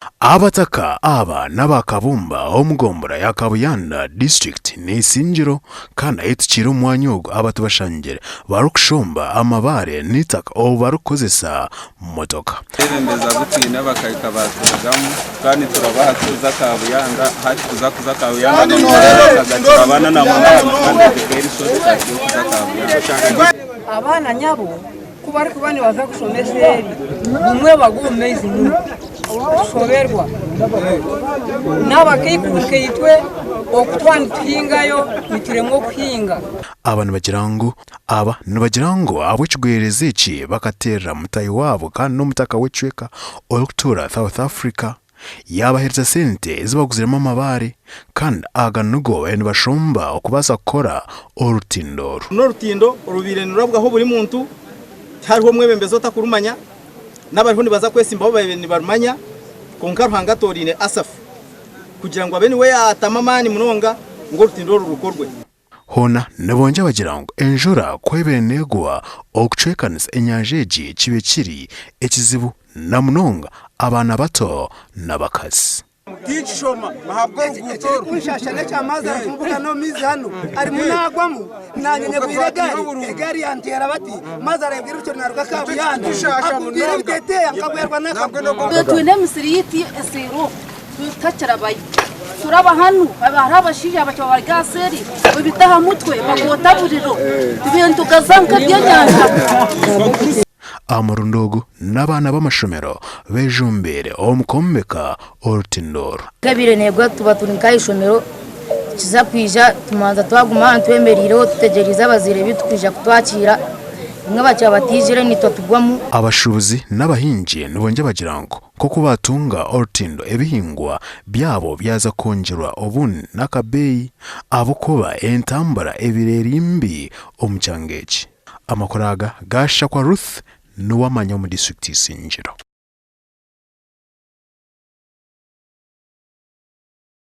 Abataka aba n'abakabumba omugombora ya Kabuyanda district n'Isingiro kandi etukira omwanya ogu abantu bashangire barukushomba amabare n'itaka obu barukozesa motoka. Bembeza gutina bakahita batuzagamo kandi turabaha tuza Kabuyanda hati kuza Kabuyanda turabana na mwana kandi keri sote kuza Kabuyanda. Abana nyabo kubari kubani baza kushomeseri umwe bagume izinu soberwa n'abakikuke yitwe okutwandikingayo nituremo kuhinga. Abantu bagira ngo abo kigwereza iki bakatera mutayi wabo kandi n'umutaka w'ecweka okutura South Africa yabahereza sente zibaguziramo amabare kandi aganugo bashomba okubasa gukora orutindoro n'orutindo urubire nurabwaho buri muntu hariho mwebembezo otakurumanya n'abariho nibaza kwesimba bo babeni barumanya konka ruhangatorine asafu kugira ngo abeni we yatamamani munonga ngo orutindoro rukorwe hona nabonje bagira ngo enjura kwebenegwa okucwekanisa enyanjeji kibe kiri ekizibu na munonga abana bato n'abakazi. Tichoma mahabwo gutoro kunshashane cyamaza kumbuga no mizi hano ari munagwamo nanyenya kwiragari yantera bati maza arebwira ucyo naruka Kabuyanda akubwira bitete yakagwerwa nakabwo twine misiriti esero tutacarabaye turaba hano abarabashije abacho bagaseri bitaha mutwe bakota buriro tubintu gazanka byanyanja amurundogo n'abana b'amashomero bejumbere omukombeka orutindoro kabire negwa tuba tunika ishomero kiza kwija tumanza twaguma twemeriro tutegereza abazire bitukija kutwakira imwe bacha batijire nitwa tugwamu. Abashubuzi n'abahinji nibonje bagira ngo koko batunga orutindo ebihingwa byabo byaza kongerwa obuni n'akabeyi abo kuba entambara ebirerimbi omucyangeji. Amakoraga gasha kwa Ruth n'uwamanya mu district Isingiro.